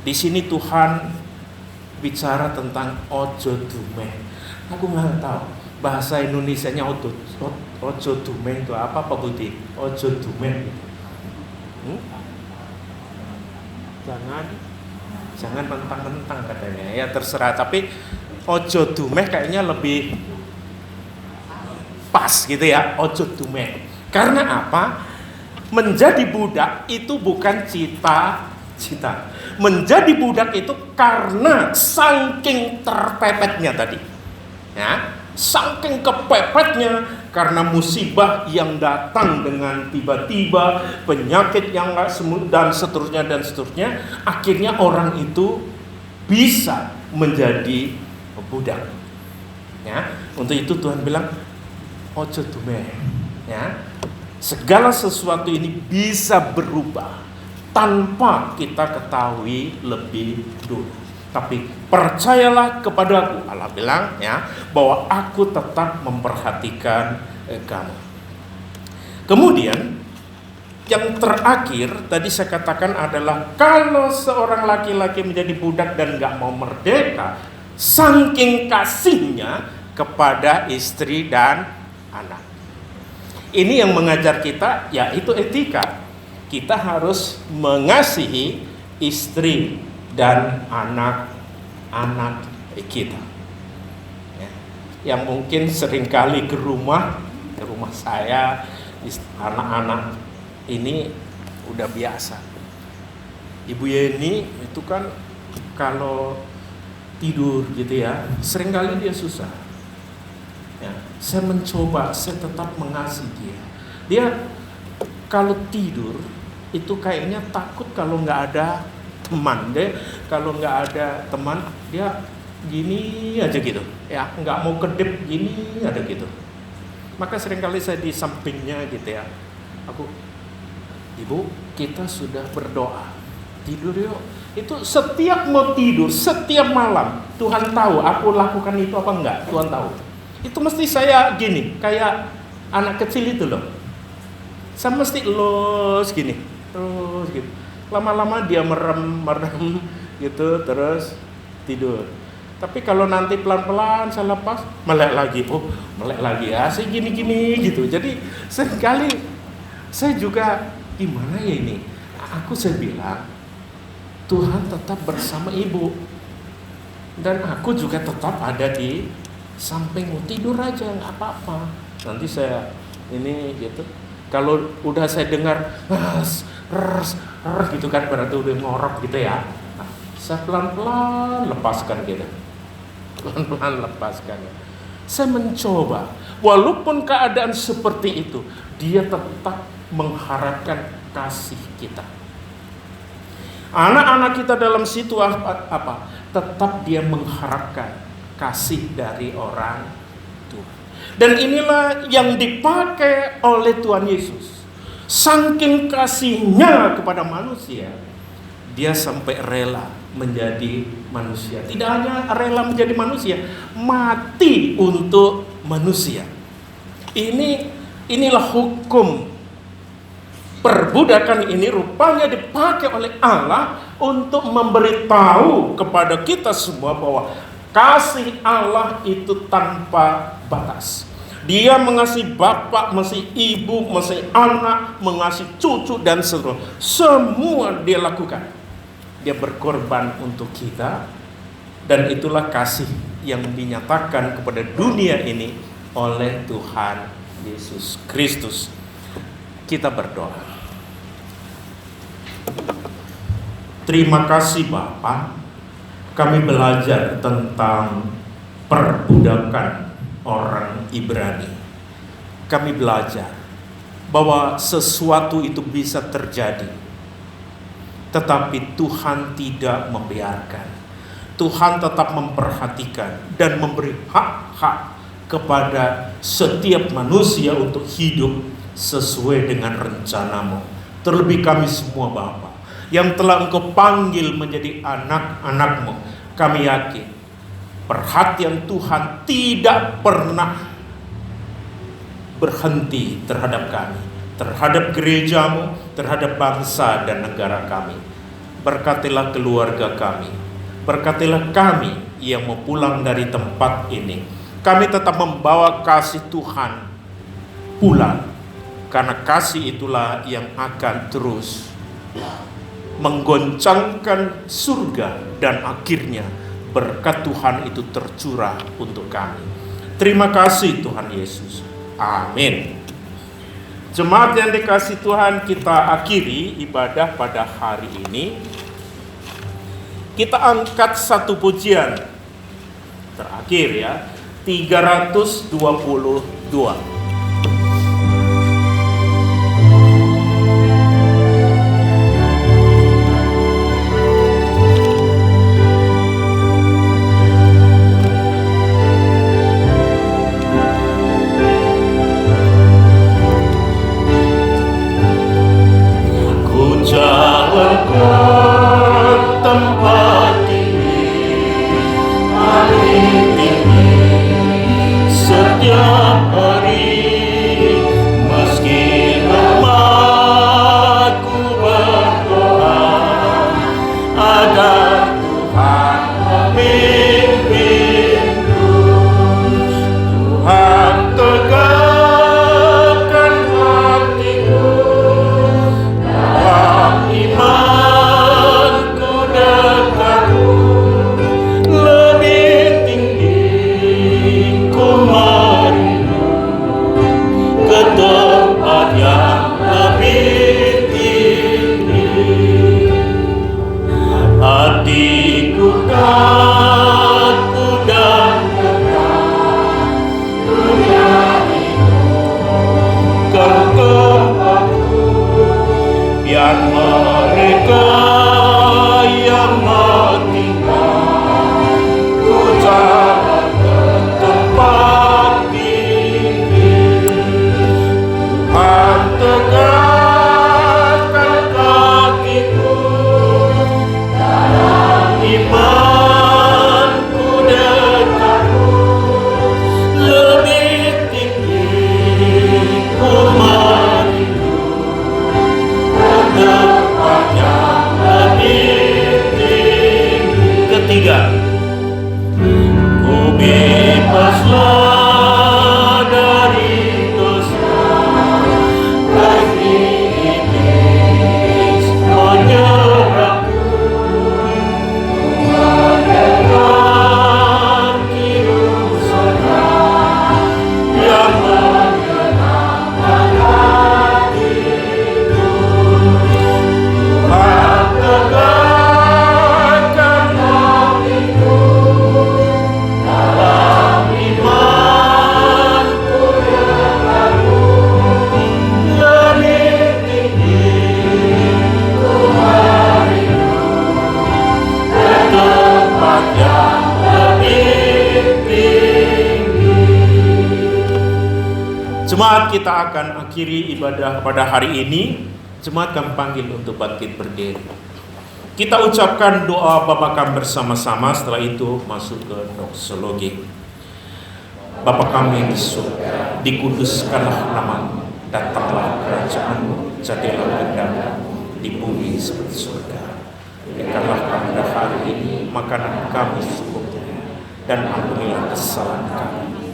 Speaker 3: Di sini Tuhan bicara tentang ojo dumeh. Aku nggak tahu bahasa Indonesianya ojo dumeh itu apa, Pak Budi? Ojo dumeh. Jangan mentang-mentang katanya, ya terserah. Tapi ojo dumeh kayaknya lebih pas gitu ya, ojo dumeh. Karena apa? Menjadi budak itu bukan cita-cita. Menjadi budak itu karena saking terpepetnya tadi, ya, saking kepepetnya karena musibah yang datang dengan tiba-tiba, penyakit yang nggak sembuh dan seterusnya, akhirnya orang itu bisa menjadi budak. Ya, untuk itu Tuhan bilang, ojo dume. Ya, segala sesuatu ini bisa berubah tanpa kita ketahui lebih dulu. Tapi percayalah kepadaku, Allah bilang ya, bahwa aku tetap memperhatikan kamu. Kemudian yang terakhir tadi saya katakan adalah kalau seorang laki-laki menjadi budak dan gak mau merdeka, saking kasihnya kepada istri dan anak. Ini yang mengajar kita, yaitu etika. Kita harus mengasihi istri dan anak-anak kita. Ya. Yang mungkin seringkali ke rumah saya, anak-anak ini udah biasa. Ibu Yeni itu kan kalau tidur gitu ya, seringkali dia susah. Ya, saya mencoba, saya tetap mengasihi dia. Dia kalau tidur itu kayaknya takut kalau nggak ada teman deh. Kalau nggak ada teman dia gini aja gitu. Ya nggak mau kedip gini ada gitu. Maka seringkali saya di sampingnya gitu ya. Aku, Ibu, kita sudah berdoa. Tidur yuk. Itu setiap mau tidur, setiap malam Tuhan tahu aku lakukan itu apa enggak. Tuhan tahu. Itu mesti saya gini, kayak anak kecil itu loh. Saya mesti los gini, terus gitu. Lama-lama dia merem gitu, terus tidur. Tapi kalau nanti pelan-pelan saya lepas, melek lagi. Oh, melek lagi ya, saya gini-gini gitu. Jadi seringkali saya juga gimana ya ini? Saya bilang, Tuhan tetap bersama ibu. Dan aku juga tetap ada di sampingmu, tidur aja nggak apa-apa. Nanti saya ini gitu. Kalau udah saya dengar gitu kan, berarti udah ngorok gitu ya. Nah, saya pelan-pelan lepaskan gitu. Pelan-pelan lepaskan. Saya mencoba, walaupun keadaan seperti itu, dia tetap mengharapkan kasih kita. Anak-anak kita dalam situasi apa? Tetap dia mengharapkan kasih dari orang tua. Dan inilah yang dipakai oleh Tuhan Yesus. Saking kasihnya kepada manusia, dia sampai rela menjadi manusia. Tidak hanya rela menjadi manusia, mati untuk manusia. Inilah hukum. Perbudakan ini rupanya dipakai oleh Allah untuk memberitahu kepada kita semua bahwa kasih Allah itu tanpa batas. Dia mengasihi bapak, mengasihi ibu, mengasihi anak, mengasihi cucu dan seterusnya. Semua dia lakukan. Dia berkorban untuk kita. Dan itulah kasih yang dinyatakan kepada dunia ini oleh Tuhan Yesus Kristus. Kita berdoa. Terima kasih Bapa, kami belajar tentang perbudakan orang Ibrani. Kami belajar bahwa sesuatu itu bisa terjadi, tetapi Tuhan tidak membiarkan. Tuhan tetap memperhatikan dan memberi hak-hak kepada setiap manusia untuk hidup sesuai dengan rencanamu. Terlebih kami semua Bapa, yang telah Engkau panggil menjadi anak-anak-Mu, kami yakin perhatian Tuhan tidak pernah berhenti terhadap kami, terhadap gereja-Mu, terhadap bangsa dan negara kami. Berkatilah keluarga kami, berkatilah kami yang mau pulang dari tempat ini. Kami tetap membawa kasih Tuhan pulang, karena kasih itulah yang akan terus menggoncangkan surga dan akhirnya berkat Tuhan itu tercurah untuk kami. Terima kasih Tuhan Yesus. Amin. Jemaat yang dikasih Tuhan, kita akhiri ibadah pada hari ini. Kita angkat satu pujian terakhir ya, 322. tempat ini setiap hari, meski lemahku berdoa agar Tuhan memimpinku. Tuhan tegakkan hatiku dalam imanku dekatmu, lebih tinggi ku merindu ke tempat yang lebih tinggi. Hatiku takut dan geram, dunia itu kau tempatku. Biar mereka yang mau tinggal, ku jalan ke tempat tinggi. Tuhan tegakkan kakiku dalam imanku dekatmu, lebih tinggi ku merindu ke tempat yang lebih tinggi. Ketiga, ku bebaslah dari dosa, dari iblis menyerangku, menyerangki dosa yang menyenangkan hatiku. Tuhan tegakkan hatiku dalam imanku dekatmu, lebih tinggi ku merindu ke tempat yang lebih tinggi. Jemaat, kita akan akhiri ibadah pada hari ini. Jemaat kami panggil untuk bangkit berdiri. Kita ucapkan doa Bapa bersama-sama, setelah itu masuk ke doksologi. Bapa kami yang di surga, dikuduskanlah namamu, datanglah kerajaan-Mu, jadilah kehendak-Mu di bumi seperti surga. Berikanlah pada hari ini makanan kami secukupnya, dan ampunilah kesalahan kami,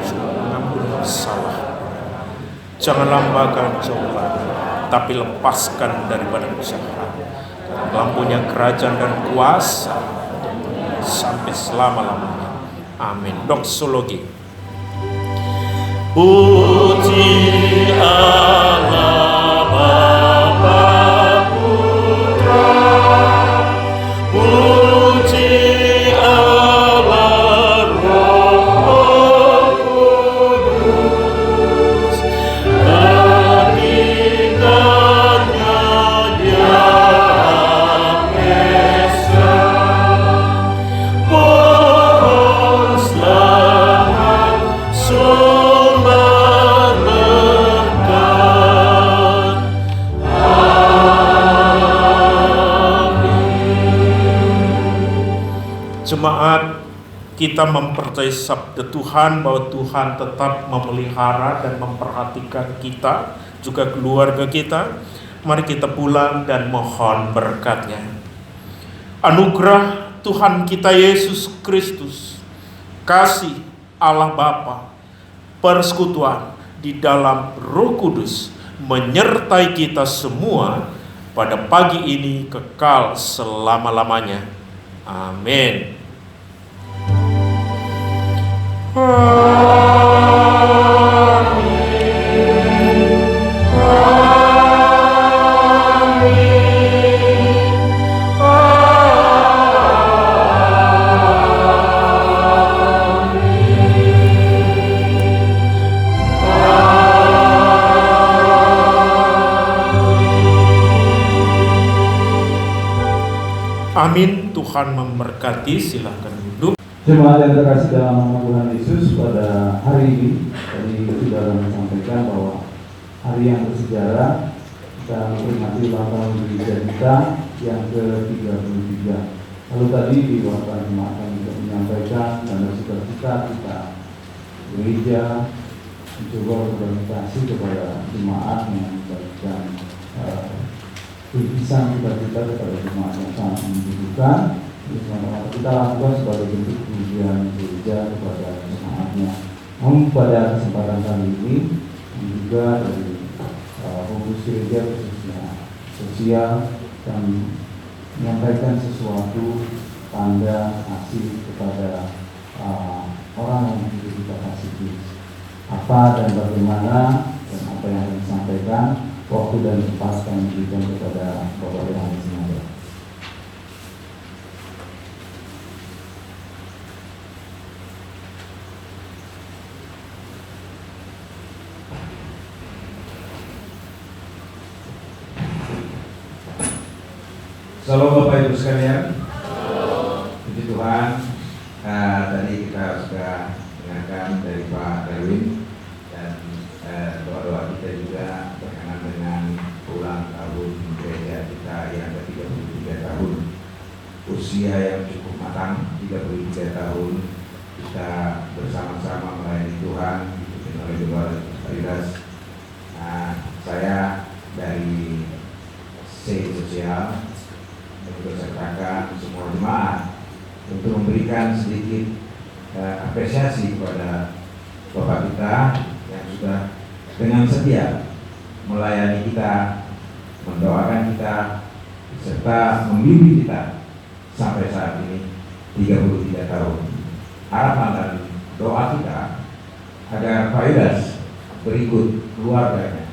Speaker 3: juga mengampuni kesalahan. Jangan lambakan cobaan, tapi lepaskan daripada jahat. Dalam punya kerajaan dan kuasa sampai selama-lamanya. Amin. Doksologi. Puji Allah Bapa Putra, puji Allah Roh Kudus, ketikanya yang Esa. Pohon selamat sumber berkat. Jemaat, kita mempercayai sabda Tuhan bahwa Tuhan tetap memelihara dan memperhatikan kita, juga keluarga kita. Mari kita pulang dan mohon berkat-Nya. Anugerah Tuhan kita Yesus Kristus, kasih Allah Bapa, persekutuan di dalam Roh Kudus menyertai kita semua pada pagi ini kekal selama-lamanya. Amin. Amin. Tuhan memberkati. Silakan duduk.
Speaker 1: Jemaat yang terkasih dalam nama Tuhan Yesus, pada hari ini tadi saudara menyampaikan bahwa hari yang bersejarah
Speaker 4: kita memperingati ulang tahun gereja kita yang ke-33. Lalu tadi di waktu jemaat kami juga menyampaikan tanda sukacita kita gereja mencoba berkomunikasi kepada jemaat yang membagikan tulisan kita kepada jemaat yang sangat membutuhkan. Semata-mata kita lakukan sebagai bentuk pujian gereja kepada jemaatnya. Namun pada kesempatan kali ini juga dari fokus gereja khususnya sosial dan menyampaikan sesuatu tanda kasih kepada orang yang kita kasih. Apa dan bagaimana dan apa yang akan disampaikan, waktu dan tempat kami berikan kepada Bapak Yohanes Sinada.
Speaker 5: Salam Bapak Ibu sekalian. Puji Tuhan. Tadi kita sudah dengarkan dari Pak Darwin dan doa-doa kita juga berkenaan dengan ulang tahun gereja kita yang ke-33 tahun. Usia yang cukup matang, 33 tahun kita bersama-sama melayani Tuhan, dipimpin oleh Bapak Faridas. Saya dari C Sosial bersertakan semua jemaat untuk memberikan sedikit apresiasi kepada Bapak kita yang sudah dengan setia melayani kita, mendoakan kita, serta membimbing kita sampai saat ini 33 tahun. Harapan dan doa kita agar Pak Yudas berikut keluarganya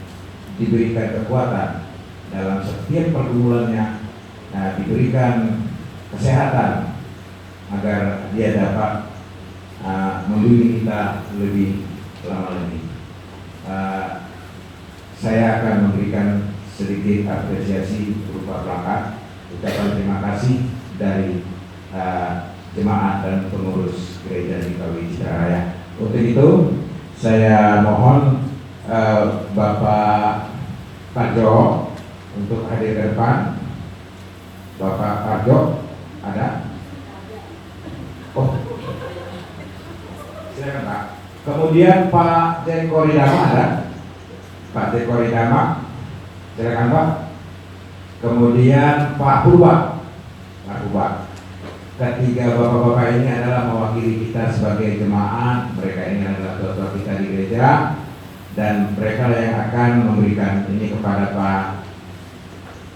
Speaker 5: diberikan kekuatan dalam setiap pergumulannya, diberikan kesehatan agar dia dapat membimbing kita lebih lama lagi. Saya akan memberikan sedikit apresiasi berupa plakat ucapan terima kasih dari jemaat dan pengurus gereja di Kawi Citaraya. Untuk itu saya mohon Bapak Parjo untuk hadir ke depan. Bapak Parjo ada? Oh, silakan Pak. Kemudian Pak Jeko Ridama ada? Pak Jeko Ridama, silakan Pak. Kemudian Pak Purba. Pak Purba. Ketiga bapak-bapak ini adalah mewakili kita sebagai jemaat. Mereka ini adalah tua-tua kita di gereja dan mereka yang akan memberikan ini kepada Pak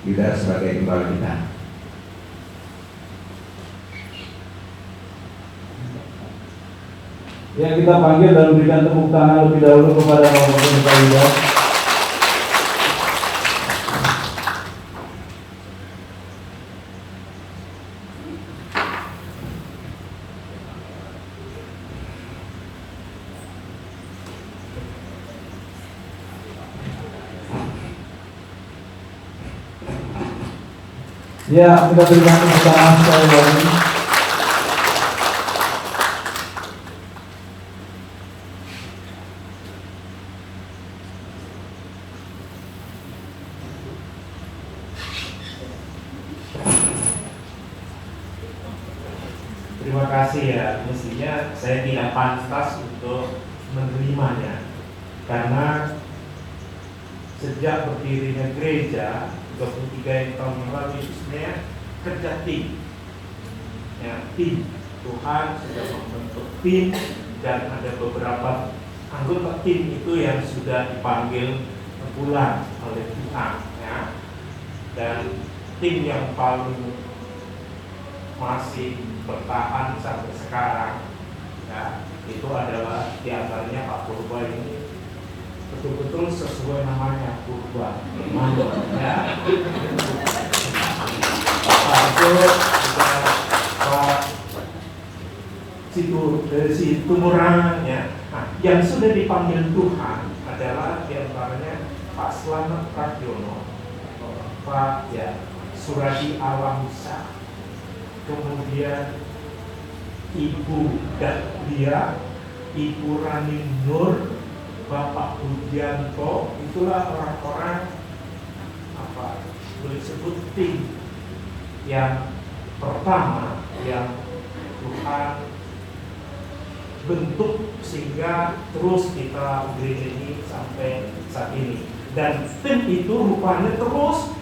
Speaker 5: Yudas sebagai gembala kita.
Speaker 4: Yang kita panggil dan berikan tepuk tangan lebih dahulu kepada Bapak Yudas. Ya, kita berikan tepuk tangan sekali lagi.
Speaker 3: Terima kasih ya, mestinya saya tidak pantas untuk menerimanya karena sejak berdirinya gereja 23 tahun yang lalu itu sebenarnya kerja tim ya, tim Tuhan sudah membentuk tim dan ada beberapa anggota tim itu yang sudah dipanggil pulang oleh Tuhan ya. Dan tim yang paling masih bertahan sampai sekarang ya, itu adalah diantaranya Pak Purba ini betul-betul sesuai namanya Purba ya. Pak itu juga Pak Situmurang ya. Nah, yang sudah dipanggil Tuhan adalah diantaranya Pak Slamet Pradiono, Pak ya Suradi Alamisa, kemudian Ibu Dahlia, Ibu Rani Nur, Bapak Budianto. Itulah orang-orang boleh sebut tim yang pertama yang Tuhan bentuk sehingga terus kita gereja ini sampai saat ini. Dan tim itu rupanya terus,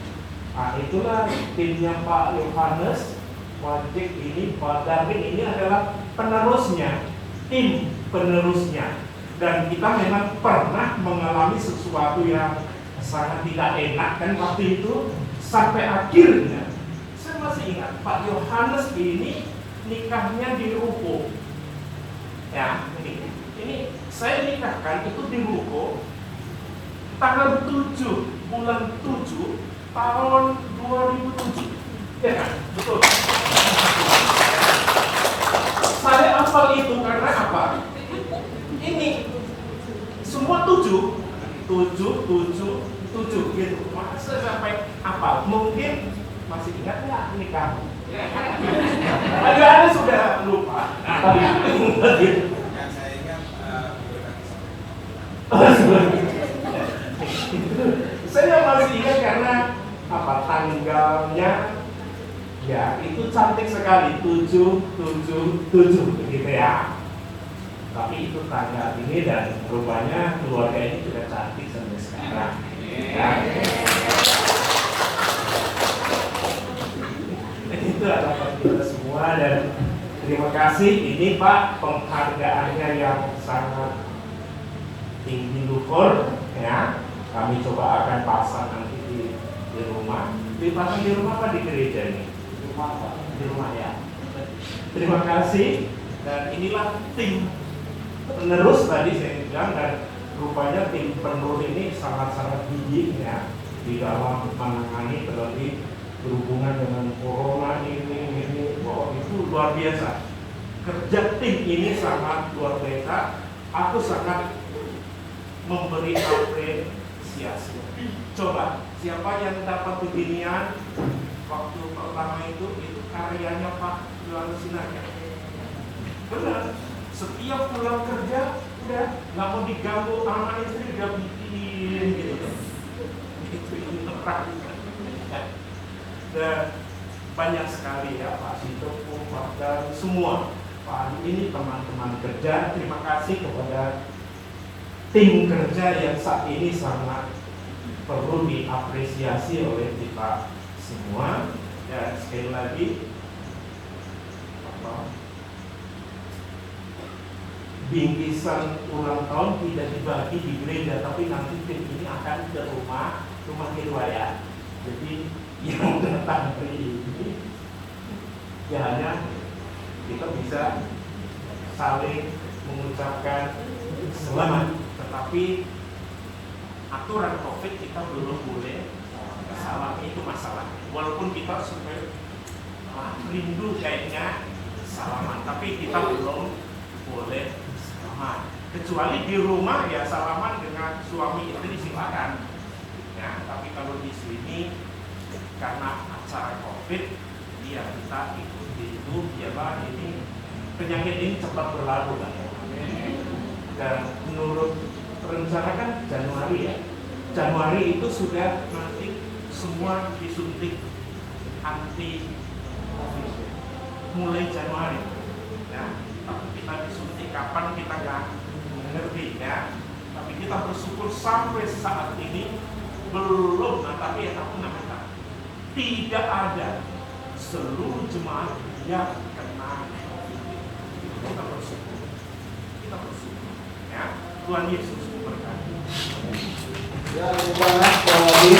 Speaker 3: itulah timnya Pak Yohanes Wajik ini, Pak Darwin ini adalah penerusnya, tim penerusnya. Dan kita memang pernah mengalami sesuatu yang sangat tidak enak kan waktu itu, sampai akhirnya saya masih ingat Pak Yohanes ini nikahnya di Ruko. Ya, ini saya nikahkan itu di Ruko tanggal 7 bulan 7 tahun 2007. Ya kan? Betul. Saya hafal itu karena apa? Ini semua 7 gitu. Maka saya sampai hafal. Mungkin masih ingat nggak nikah? Ada sudah lupa. Tapi
Speaker 5: Yang saya ingat
Speaker 3: saya masih ingat karena apa, tanggalnya ya itu cantik sekali, 777 begitu ya. Tapi itu tanggal ini dan rupanya keluarga ini sudah cantik sampai sekarang ya. Itu adalah kita semua dan terima kasih ini Pak, penghargaannya yang sangat tinggi luhur ya. Kami coba akan pasang nanti di rumah. Dipasang di rumah apa di gereja ini? Di rumah ya. Terima kasih. Dan inilah tim penerus tadi saya bilang, dan rupanya tim penerus ini sangat-sangat gigih ya di dalam menangani, terlebih berhubungan dengan corona ini itu luar biasa. Kerja tim ini sangat luar biasa. Aku sangat memberi apresiasi. Coba siapa yang dapat beginian waktu pertama itu karyanya Pak Yohanes Sinaga. Benar. Setiap pulang kerja udah nggak mau diganggu anak istri, udah bikin gitu. Itu terang. Dan banyak sekali ya Pak Sitopo, Pak dan semua Pak ini teman-teman kerja. Terima kasih kepada tim kerja yang saat ini sangat perlu diapresiasi oleh kita semua. Dan sekali lagi bingkisan ulang tahun tidak dibagi di gereja, tapi nanti tim ini akan ke rumah kedua ya. Jadi yang datang hari ini ya hanya kita bisa saling mengucapkan selamat, tetapi aturan COVID kita belum boleh salam, itu masalah. Walaupun kita supaya rindu kayaknya salaman, tapi kita belum boleh salaman. Kecuali di rumah ya salaman dengan suami istri silakan. Ya, tapi kalau di sini karena acara COVID, ya kita ikuti itu, biarlah ini penyakit ini cepat berlalu kan. Dan menurut rencana kan Januari ya. Januari itu sudah nanti semua disuntik anti COVID mulai Januari. Ya, tapi kita disuntik kapan kita nggak mengerti ya. Tapi kita bersyukur sampai saat ini belum. Nah, tapi aku namanya tidak ada seluruh jemaat yang kena COVID. Kita bersyukur. Kita bersyukur. Ya, Tuhan Yesus memberkati.
Speaker 4: Ya, terima kasih.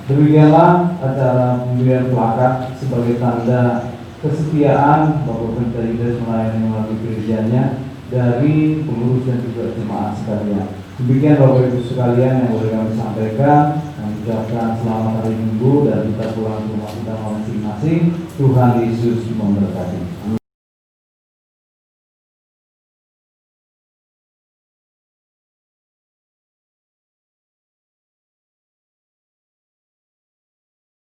Speaker 4: Demikianlah acara pemberian plakat sebagai tanda kesetiaan Bapak Pendeta melayani melalui gerejanya dari pengurus dan juga jemaat sekalian. Demikian Bapak Ibu sekalian yang boleh kami sampaikan. Kami ucapkan selamat hari Minggu dan kita pulang ke rumah kita masing-masing. Tuhan Yesus memberkati.